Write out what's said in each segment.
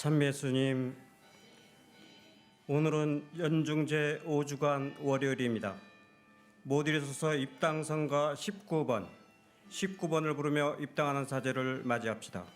참예수님, 오늘은 연중제 5주간 월요일입니다. 모두 일어서서 입당선가 19번을 부르며 입당하는 사제를 맞이합시다.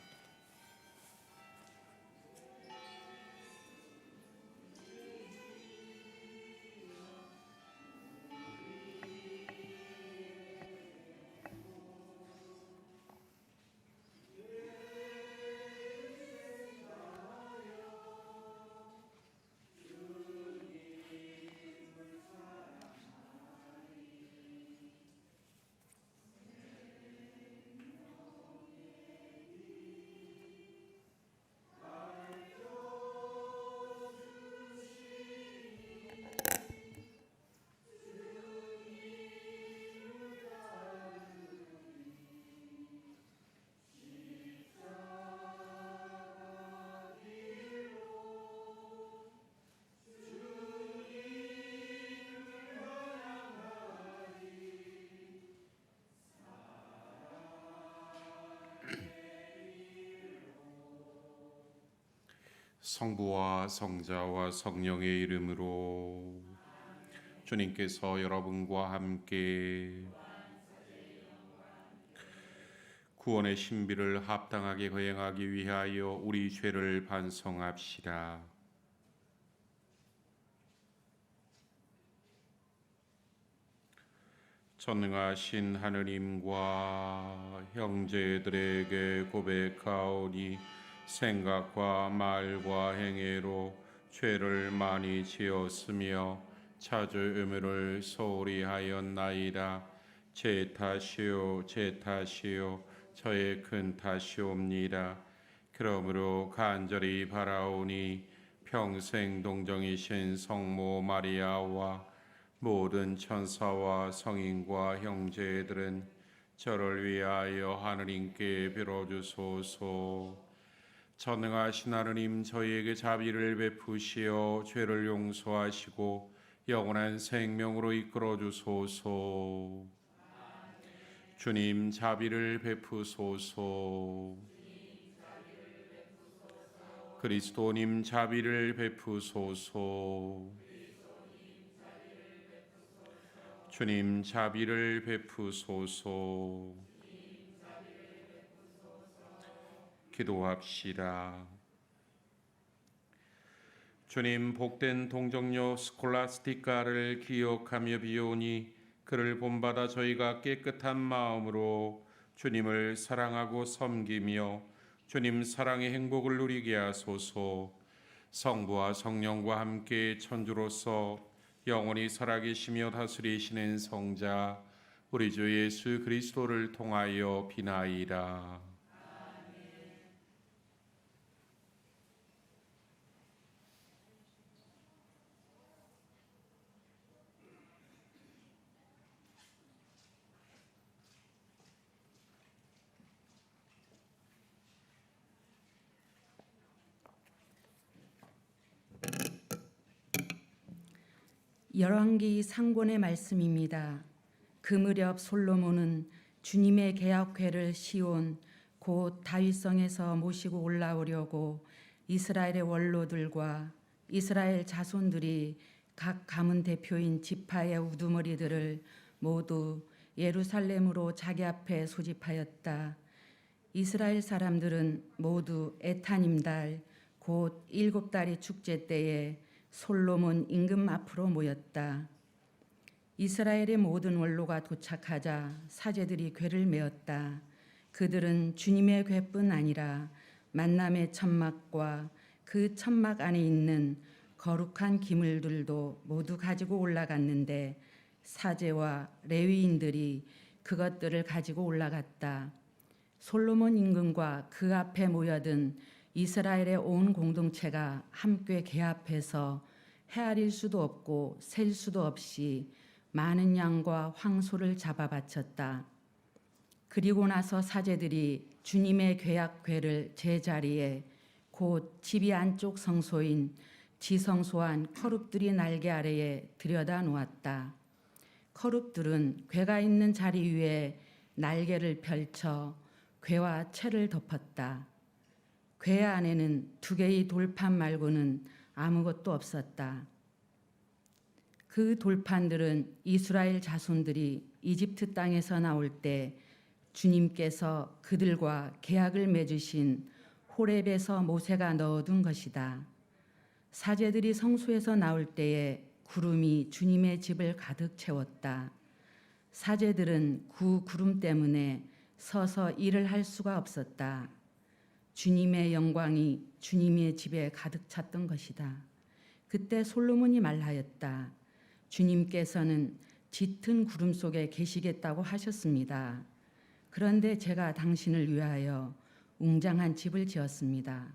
성부와 성자와 성령의 이름으로 주님께서 여러분과 함께 구원의 신비를 합당하게 거행하기 위하여 우리 죄를 반성합시다. 전능하신 하느님과 형제들에게 고백하오니 생각과 말과 행위로 죄를 많이 지었으며 자주 의무를 소홀히 하였나이다. 제 탓이요 저의 큰 탓이옵니다. 그러므로 간절히 바라오니 평생 동정이신 성모 마리아와 모든 천사와 성인과 형제들은 저를 위하여 하느님께 빌어주소서. 전능하신 하느님, 저희에게 자비를 베푸시어 죄를 용서하시고 영원한 생명으로 이끌어 주소서. 주님, 자비를 베푸소서. 그리스도님, 자비를 베푸소서. 주님, 자비를 베푸소서. 기도합시다. 주님, 복된 동정녀 스콜라스티카를 기억하며 비오니 그를 본받아 저희가 깨끗한 마음으로 주님을 사랑하고 섬기며 주님 사랑의 행복을 누리게 하소서. 성부와 성령과 함께 천주로서 영원히 살아계시며 다스리시는 성자 우리 주 예수 그리스도를 통하여 비나이다. 열왕기 상본의 말씀입니다. 그 무렵 솔로몬은 주님의 계약궤를 시온 곧 다윗성에서 모시고 올라오려고 이스라엘의 원로들과 이스라엘 자손들이 각 가문 대표인 지파의 우두머리들을 모두 예루살렘으로 자기 앞에 소집하였다. 이스라엘 사람들은 모두 에타님달 곧 7달이 축제 때에 솔로몬 임금 앞으로 모였다. 이스라엘의 모든 원로가 도착하자 사제들이 궤를 메었다. 그들은 주님의 궤뿐 아니라 만남의 천막과 그 천막 안에 있는 거룩한 기물들도 모두 가지고 올라갔는데 사제와 레위인들이 그것들을 가지고 올라갔다. 솔로몬 임금과 그 앞에 모여든 이스라엘의 온 공동체가 함께 개합해서 헤아릴 수도 없고 셀 수도 없이 많은 양과 황소를 잡아 바쳤다. 그리고 나서 사제들이 주님의 궤약궤를 제자리에 곧 집이 안쪽 성소인 지성소한 커룹들이 날개 아래에 들여다 놓았다. 커룹들은 궤가 있는 자리 위에 날개를 펼쳐 궤와 채를 덮었다. 궤 안에는 2개의 돌판 말고는 아무것도 없었다. 그 돌판들은 이스라엘 자손들이 이집트 땅에서 나올 때 주님께서 그들과 계약을 맺으신 호렙에서 모세가 넣어둔 것이다. 사제들이 성소에서 나올 때에 구름이 주님의 집을 가득 채웠다. 사제들은 그 구름 때문에 서서 일을 할 수가 없었다. 주님의 영광이 주님의 집에 가득 찼던 것이다. 그때 솔로몬이 말하였다. 주님께서는 짙은 구름 속에 계시겠다고 하셨습니다. 그런데 제가 당신을 위하여 웅장한 집을 지었습니다.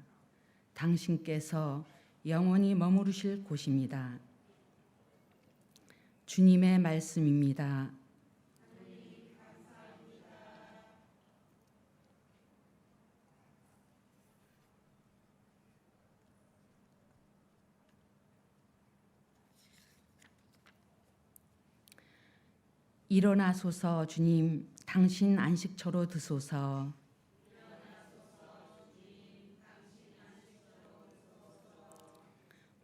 당신께서 영원히 머무르실 곳입니다. 주님의 말씀입니다. 일어나소서 주님, 당신 안식처로 드소서.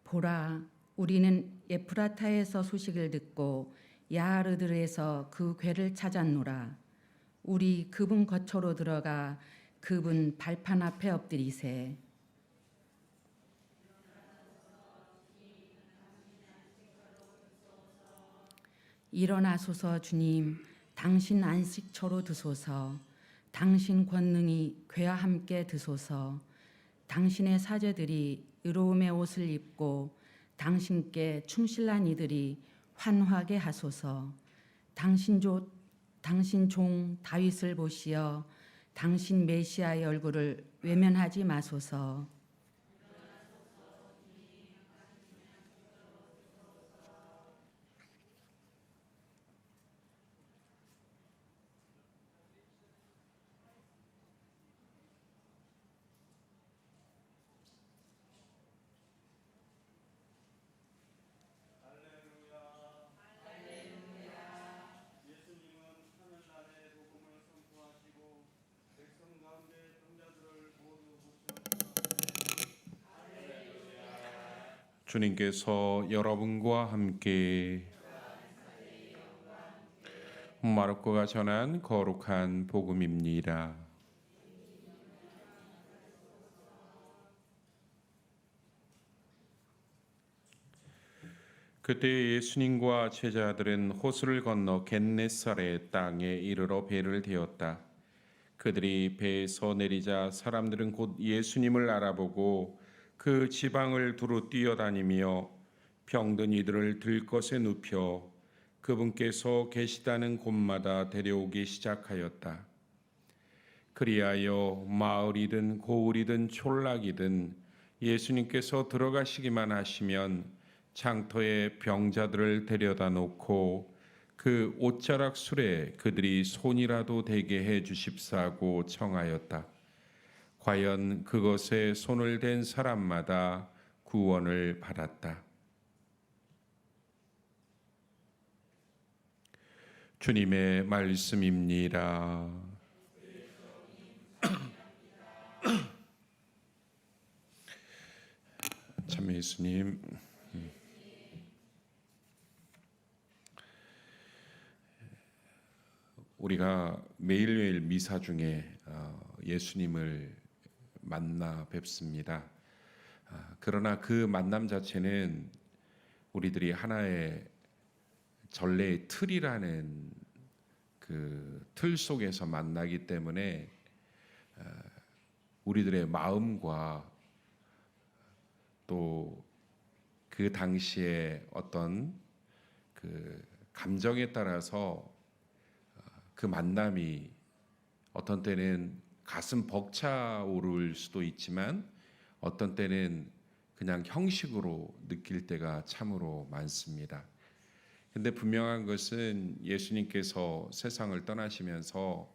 보라, 우리는 에프라타에서 소식을 듣고 야하르들에서 그 궤를 찾았노라. 우리 그분 거처로 들어가 그분 발판 앞에 엎드리세. 일어나소서 주님, 당신 안식처로 드소서. 당신 권능이 궤와 함께 드소서. 당신의 사제들이 의로움의 옷을 입고 당신께 충실한 이들이 환호하게 하소서. 당신 종 다윗을 보시어 당신 메시아의 얼굴을 외면하지 마소서. 주님께서 여러분과 함께 마르코가 전한 거룩한 복음입니다. 그때 예수님과 제자들은 호수를 건너 겟네사렛 땅에 이르러 배를 태웠다. 그들이 배에서 내리자 사람들은 곧 예수님을 알아보고 그 지방을 두루 뛰어다니며 병든 이들을 들것에 눕혀 그분께서 계시다는 곳마다 데려오기 시작하였다. 그리하여 마을이든 고을이든 촌락이든 예수님께서 들어가시기만 하시면 장터에 병자들을 데려다 놓고 그 옷자락 술에 그들이 손이라도 대게 해 주십사고 청하였다. 과연 그것에 손을 댄 사람마다 구원을 받았다. 주님의 말씀입니다. 참 예수님, 우리가 매일매일 미사 중에 예수님을 만나 뵙습니다. 그러나 그 만남 자체는 우리들이 하나의 전례의 틀이라는 그 틀 속에서 만나기 때문에 우리들의 마음과 또 그 당시에 어떤 그 감정에 따라서 그 만남이 어떤 때는 가슴 벅차오를 수도 있지만 어떤 때는 그냥 형식으로 느낄 때가 참으로 많습니다. 근데 분명한 것은 예수님께서 세상을 떠나시면서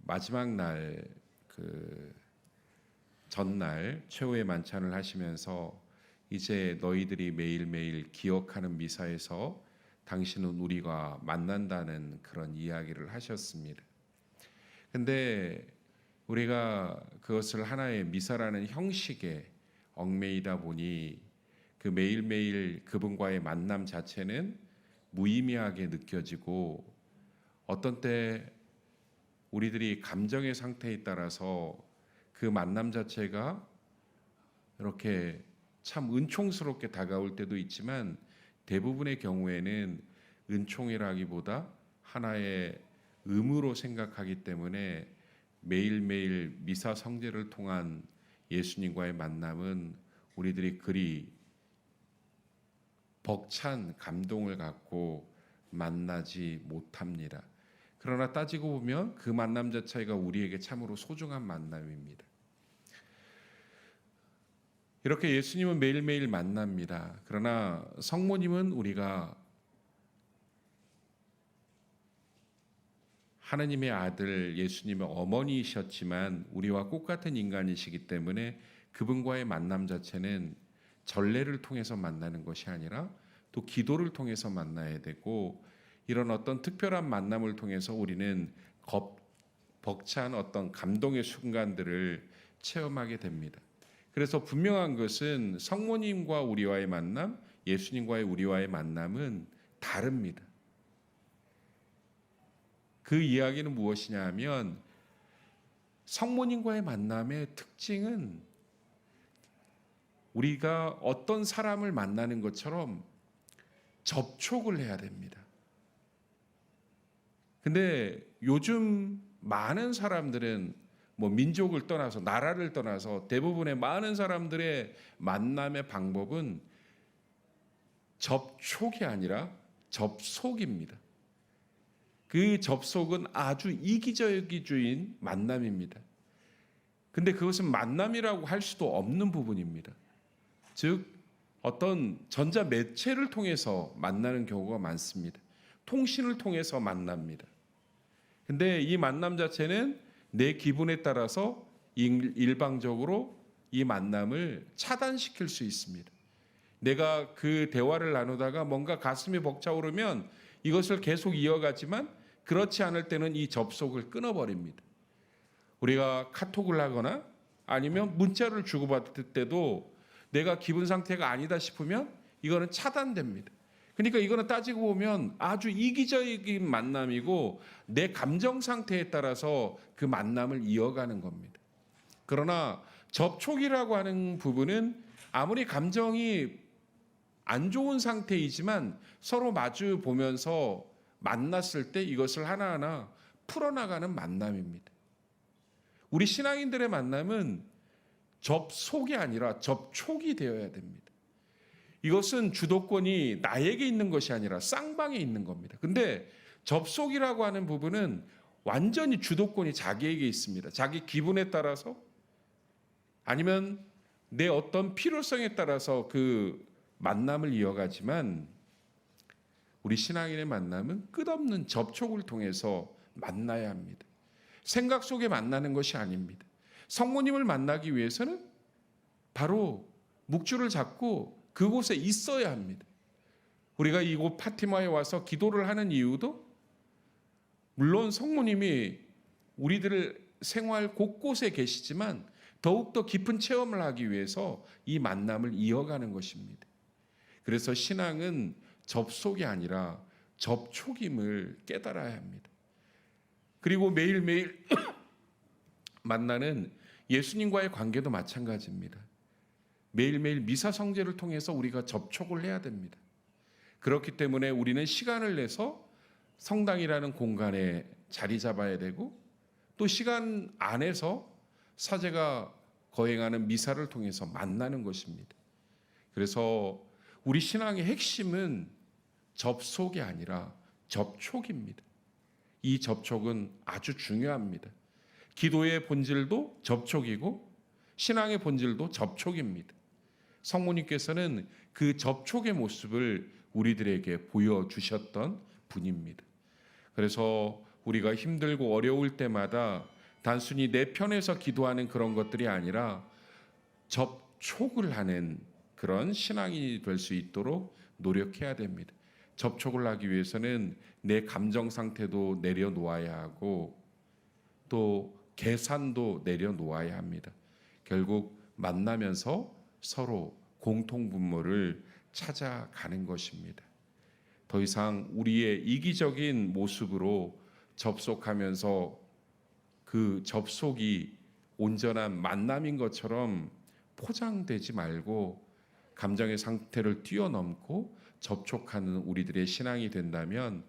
마지막 날 그 전날 최후의 만찬을 하시면서 이제 너희들이 매일매일 기억하는 미사에서 당신은 우리가 만난다는 그런 이야기를 하셨습니다. 근데 우리가 그것을 하나의 미사라는 형식에 얽매이다 보니 그 매일매일 그분과의 만남 자체는 무의미하게 느껴지고, 어떤 때 우리들이 감정의 상태에 따라서 그 만남 자체가 이렇게 참 은총스럽게 다가올 때도 있지만, 대부분의 경우에는 은총이라기보다 하나의 의무로 생각하기 때문에 매일매일 미사 성제를 통한 예수님과의 만남은 우리들이 그리 벅찬 감동을 갖고 만나지 못합니다. 그러나 따지고 보면 그 만남 자체가 우리에게 참으로 소중한 만남입니다. 이렇게 예수님은 매일매일 만납니다. 그러나 성모님은 우리가 하나님의 아들 예수님의 어머니이셨지만 우리와 똑같은 인간이시기 때문에 그분과의 만남 자체는 전례를 통해서 만나는 것이 아니라 또 기도를 통해서 만나야 되고, 이런 어떤 특별한 만남을 통해서 우리는 벅찬 어떤 감동의 순간들을 체험하게 됩니다. 그래서 분명한 것은 성모님과 우리와의 만남, 예수님과의 우리와의 만남은 다릅니다. 그 이야기는 무엇이냐 하면, 성모님과의 만남의 특징은 우리가 어떤 사람을 만나는 것처럼 접촉을 해야 됩니다. 근데 요즘 많은 사람들은 민족을 떠나서, 나라를 떠나서 대부분의 많은 사람들의 만남의 방법은 접촉이 아니라 접속입니다. 그 접속은 아주 이기적인 만남입니다. 근데 그것은 만남이라고 할 수도 없는 부분입니다. 즉 어떤 전자 매체를 통해서 만나는 경우가 많습니다. 통신을 통해서 만납니다. 근데 이 만남 자체는 내 기분에 따라서 일방적으로 이 만남을 차단시킬 수 있습니다. 내가 그 대화를 나누다가 뭔가 가슴이 벅차오르면 이것을 계속 이어가지만, 그렇지 않을 때는 이 접속을 끊어버립니다. 우리가 카톡을 하거나 아니면 문자를 주고받을 때도 내가 기분 상태가 아니다 싶으면 이거는 차단됩니다. 그러니까 이거는 따지고 보면 아주 이기적인 만남이고, 내 감정 상태에 따라서 그 만남을 이어가는 겁니다. 그러나 접촉이라고 하는 부분은 아무리 감정이 안 좋은 상태이지만 서로 마주 보면서 만났을 때 이것을 하나하나 풀어나가는 만남입니다. 우리 신앙인들의 만남은 접속이 아니라 접촉이 되어야 됩니다. 이것은 주도권이 나에게 있는 것이 아니라 쌍방에 있는 겁니다. 근데 접속이라고 하는 부분은 완전히 주도권이 자기에게 있습니다. 자기 기분에 따라서 아니면 내 어떤 필요성에 따라서 그 만남을 이어가지만, 우리 신앙인의 만남은 끝없는 접촉을 통해서 만나야 합니다. 생각 속에 만나는 것이 아닙니다. 성모님을 만나기 위해서는 바로 묵주를 잡고 그곳에 있어야 합니다. 우리가 이곳 파티마에 와서 기도를 하는 이유도 물론 성모님이 우리들을 생활 곳곳에 계시지만 더욱더 깊은 체험을 하기 위해서 이 만남을 이어가는 것입니다. 그래서 신앙은 접속이 아니라 접촉임을 깨달아야 합니다. 그리고 매일매일 만나는 예수님과의 관계도 마찬가지입니다. 매일매일 미사 성제를 통해서 우리가 접촉을 해야 됩니다. 그렇기 때문에 우리는 시간을 내서 성당이라는 공간에 자리 잡아야 되고, 또 시간 안에서 사제가 거행하는 미사를 통해서 만나는 것입니다. 그래서 우리 신앙의 핵심은 접속이 아니라 접촉입니다. 이 접촉은 아주 중요합니다. 기도의 본질도 접촉이고 신앙의 본질도 접촉입니다. 성모님께서는 그 접촉의 모습을 우리들에게 보여주셨던 분입니다. 그래서 우리가 힘들고 어려울 때마다 단순히 내 편에서 기도하는 그런 것들이 아니라 접촉을 하는 그런 신앙인이 될 수 있도록 노력해야 됩니다. 접촉을 하기 위해서는 내 감정 상태도 내려놓아야 하고, 또 계산도 내려놓아야 합니다. 결국 만나면서 서로 공통분모를 찾아가는 것입니다. 더 이상 우리의 이기적인 모습으로 접속하면서 그 접속이 온전한 만남인 것처럼 포장되지 말고 감정의 상태를 뛰어넘고 접촉하는 우리들의 신앙이 된다면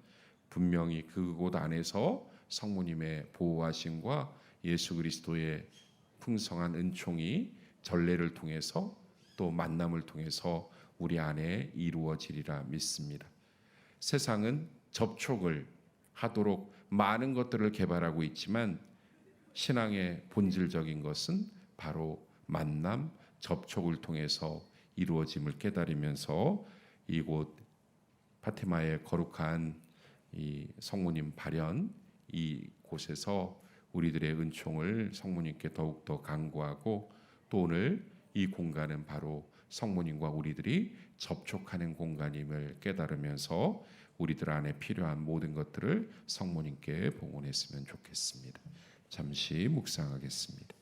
분명히 그곳 안에서 성모님의 보호하심과 예수 그리스도의 풍성한 은총이 전례를 통해서 또 만남을 통해서 우리 안에 이루어지리라 믿습니다. 세상은 접촉을 하도록 많은 것들을 개발하고 있지만 신앙의 본질적인 것은 바로 만남, 접촉을 통해서 이루어짐을 깨달으면서 이곳 파티마의 거룩한 이 성모님 발현 이곳에서 우리들의 은총을 성모님께 더욱더 간구하고 또 오늘 이 공간은 바로 성모님과 우리들이 접촉하는 공간임을 깨달으면서 우리들 안에 필요한 모든 것들을 성모님께 봉헌했으면 좋겠습니다. 잠시 묵상하겠습니다.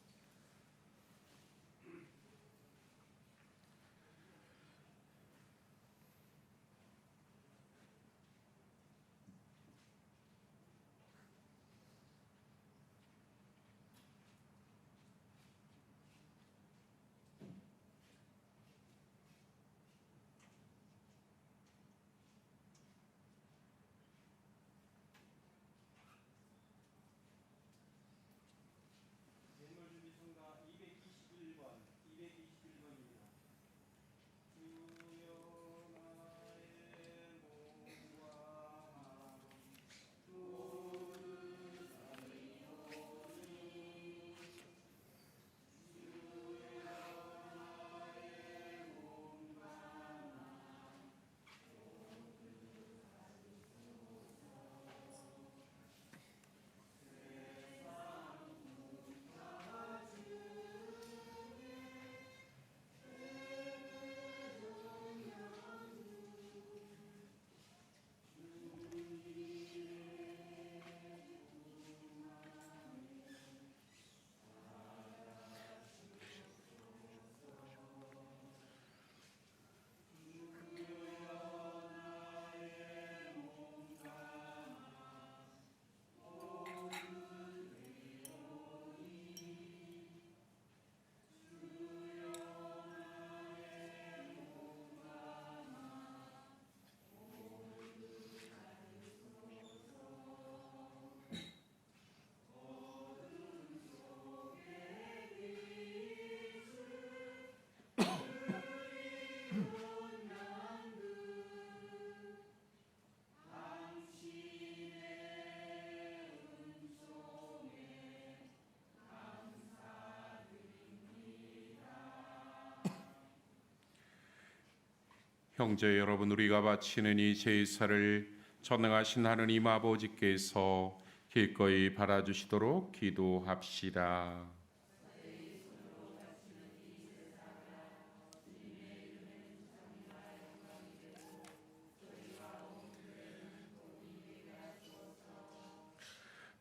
형제 여러분, 우리가 바치는 이 제사를 전능하신 하느님 아버지께서 기꺼이 받아주시도록 기도합시다.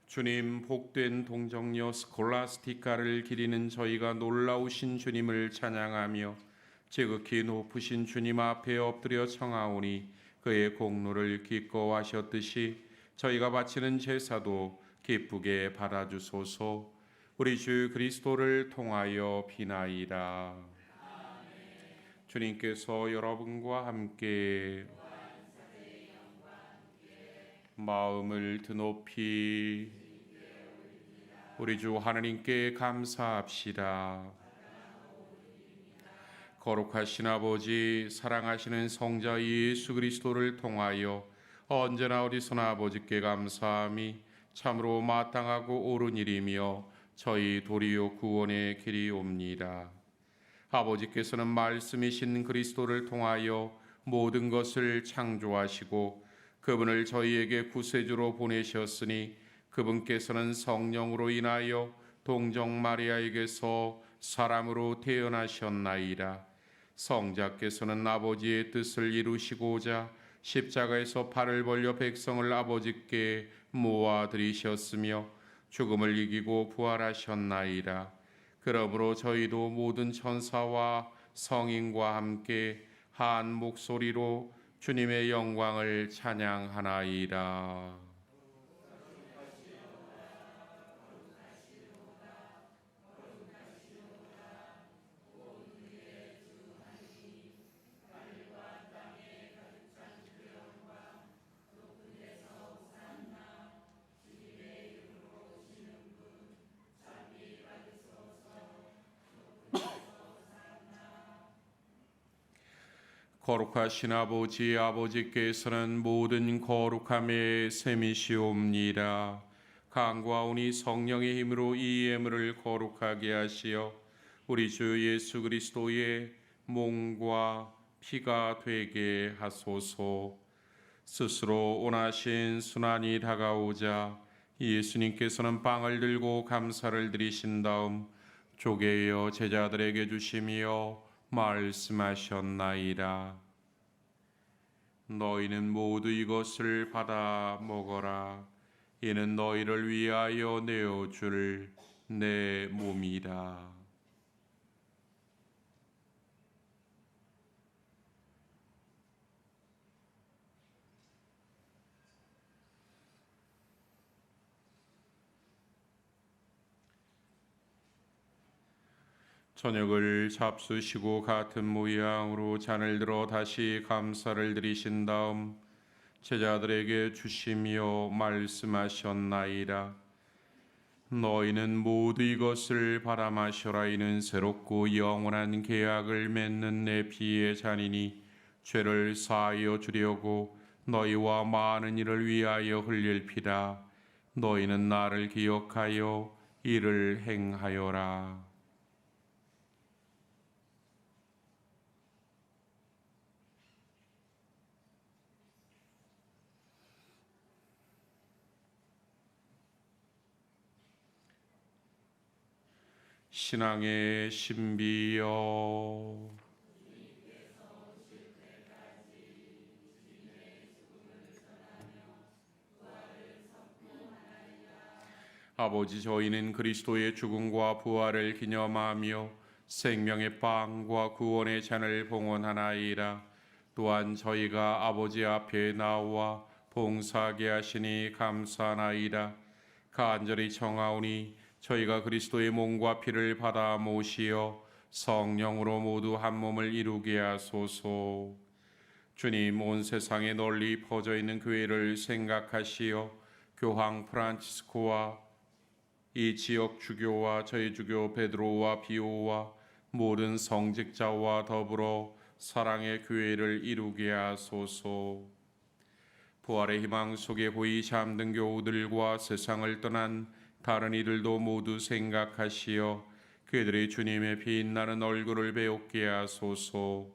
주님, 복된 동정녀 스콜라스티카를 기리는 저희가 놀라우신 주님을 찬양하며 지극히 높으신 주님 앞에 엎드려 청하오니 그의 공로를 기꺼워하셨듯이 저희가 바치는 제사도 기쁘게 받아주소서. 우리 주 그리스도를 통하여 비나이다. 주님께서 여러분과 함께 마음을 드높이 우리 주 하느님께 감사합시다. 거룩하신 아버지, 사랑하시는 성자 예수 그리스도를 통하여 언제나 어디서나 아버지께 감사함이 참으로 마땅하고 옳은 일이며 저희 도리요 구원의 길이옵니다. 아버지께서는 말씀이신 그리스도를 통하여 모든 것을 창조하시고 그분을 저희에게 구세주로 보내셨으니 그분께서는 성령으로 인하여 동정 마리아에게서 사람으로 태어나셨나이다. 성자께서는 아버지의 뜻을 이루시고자 십자가에서 팔을 벌려 백성을 아버지께 모아들이셨으며 죽음을 이기고 부활하셨나이다. 그러므로 저희도 모든 천사와 성인과 함께 한 목소리로 주님의 영광을 찬양하나이다. 거룩하신 아버지, 아버지께서는 모든 거룩함의 셈이시옵니다. 강구하오니 성령의 힘으로 이 예물을 거룩하게 하시어 우리 주 예수 그리스도의 몸과 피가 되게 하소서. 스스로 원하신 순환이 다가오자 예수님께서는 빵을 들고 감사를 드리신 다음 쪼개어 제자들에게 주시며 말씀하셨나이다. 너희는 모두 이것을 받아 먹어라. 이는 너희를 위하여 내어줄 내 몸이다. 저녁을 잡수시고 같은 모양으로 잔을 들어 다시 감사를 드리신 다음 제자들에게 주시며 말씀하셨나이다. 너희는 모두 이것을 받아 마셔라. 이는 새롭고 영원한 계약을 맺는 내 피의 잔이니 죄를 사하여 주려고 너희와 많은 이를 위하여 흘릴 피다. 너희는 나를 기억하여 이를 행하여라. 신앙의 신비여, 아버지, 저희는 그리스도의 죽음과 부활을 기념하며 생명의 빵과 구원의 잔을 봉헌하나이다. 또한 저희가 아버지 앞에 나와 봉사하게 하시니 감사하나이다. 간절히 청하오니 저희가 그리스도의 몸과 피를 받아 모시어 성령으로 모두 한 몸을 이루게 하소서. 주님, 온 세상에 널리 퍼져 있는 교회를 생각하시어 교황 프란치스코와 이 지역 주교와 저희 주교 베드로와 비오와 모든 성직자와 더불어 사랑의 교회를 이루게 하소서. 부활의 희망 속에 고이 잠든 교우들과 세상을 떠난 다른 이들도 모두 생각하시어 그들의 주님의 빛나는 얼굴을 배우게 하소서.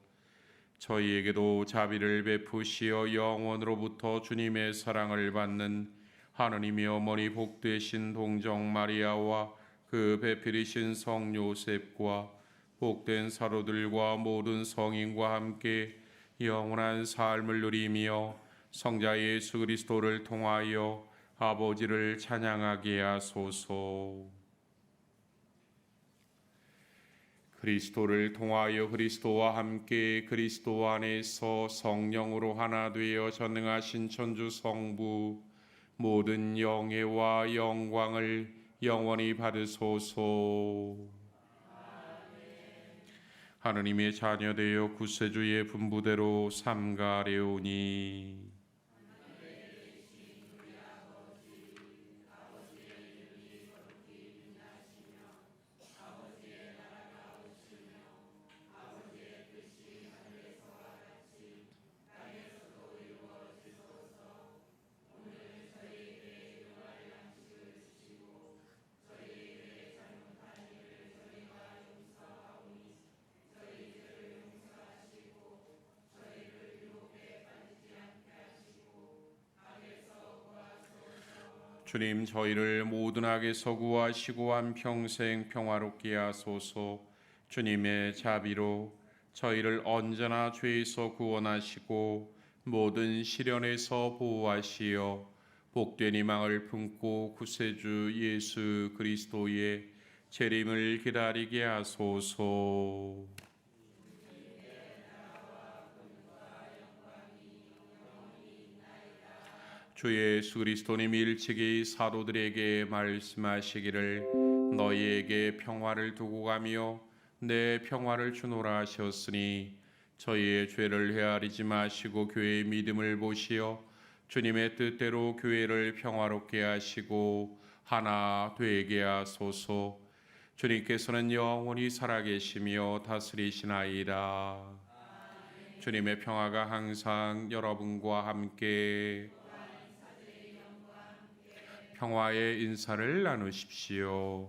저희에게도 자비를 베푸시어 영원으로부터 주님의 사랑을 받는 하느님의 어머니 복되신 동정 마리아와 그 배필이신 성 요셉과 복된 사도들과 모든 성인과 함께 영원한 삶을 누리며 성자 예수 그리스도를 통하여 아버지를 찬양하게 하소서. 그리스도를 통하여 그리스도와 함께 그리스도 안에서 성령으로 하나 되어 전능하신 천주 성부 모든 영예와 영광을 영원히 받으소서. 하느님의 자녀 되어 구세주의 분부대로 삼가려오니 주님, 저희를 모든 악에서 구하시고 한평생 평화롭게 하소서. 주님의 자비로 저희를 언제나 죄에서 구원하시고 모든 시련에서 보호하시어 복된 희망을 품고 구세주 예수 그리스도의 재림을 기다리게 하소서. 주 예수 그리스도님 일찍이 사도들에게 말씀하시기를 너희에게 평화를 두고 가며 내 평화를 주노라 하셨으니 저희의 죄를 헤아리지 마시고 교회의 믿음을 보시어 주님의 뜻대로 교회를 평화롭게 하시고 하나 되게 하소서. 주님께서는 영원히 살아계시며 다스리시나이다. 주님의 평화가 항상 여러분과 함께 평화의 인사를 나누십시오.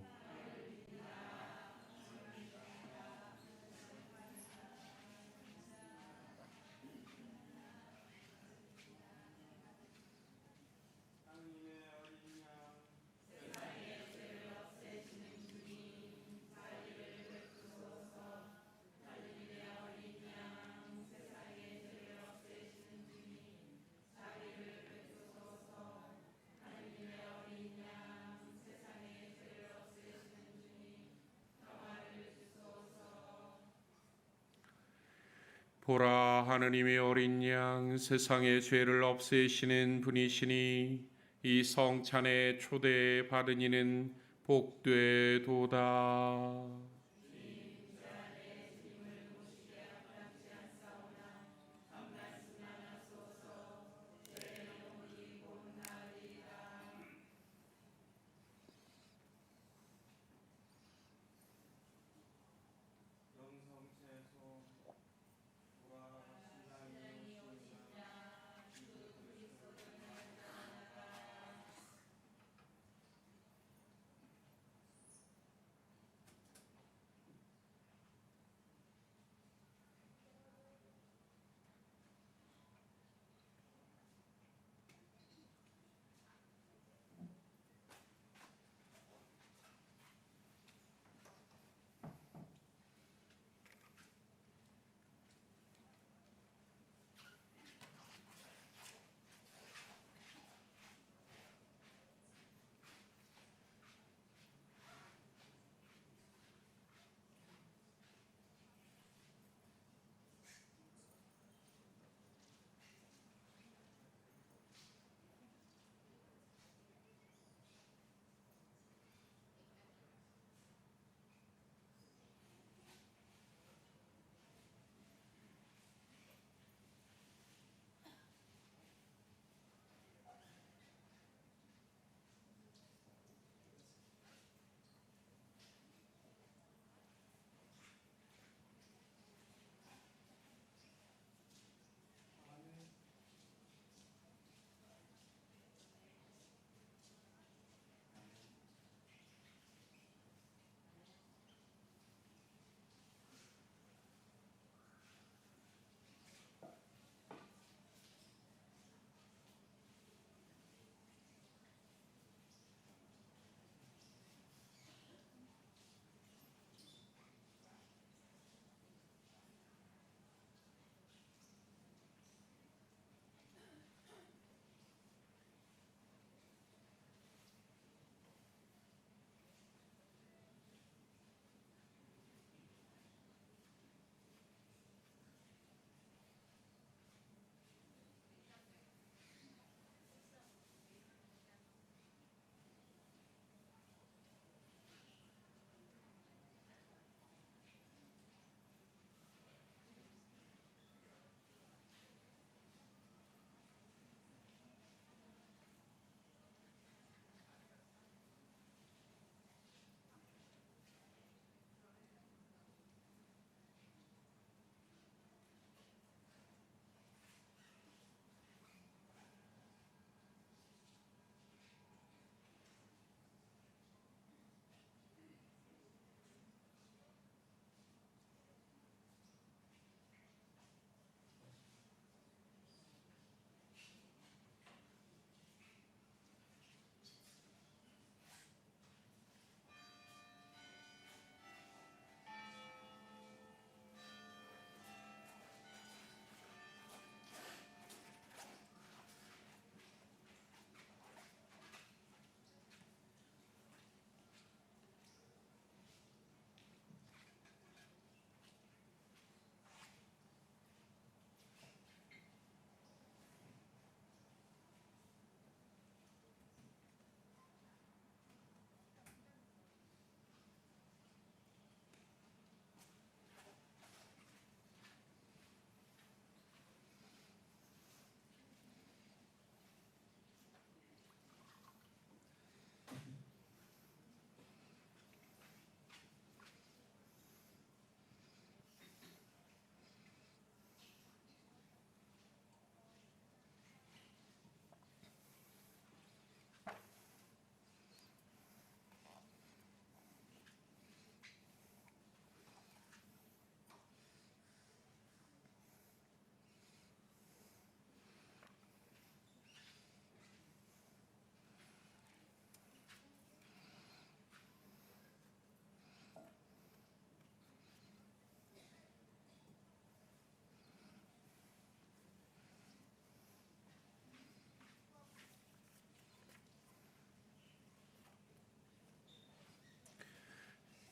보라, 하느님의 어린 양, 세상의 죄를 없애시는 분이시니 이 성찬에 초대받은 이는 복되도다.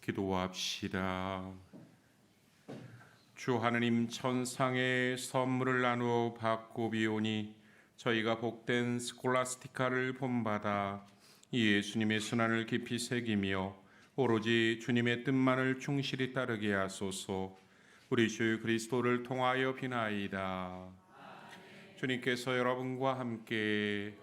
기도합시다. 주 하느님 천상의 선물을 나누어 받고 비오니 저희가 복된 스콜라스티카를 본받아 예수님의 순환을 깊이 새기며 오로지 주님의 뜻만을 충실히 따르게 하소서. 우리 주 그리스도를 통하여 비나이다. 주님께서 여러분과 함께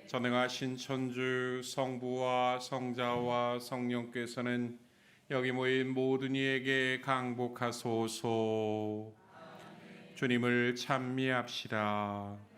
전능하신 천주 성부와 성자와 성령께서는 여기 모인 모든 이에게 강복하소서. 주님을 찬미합시다.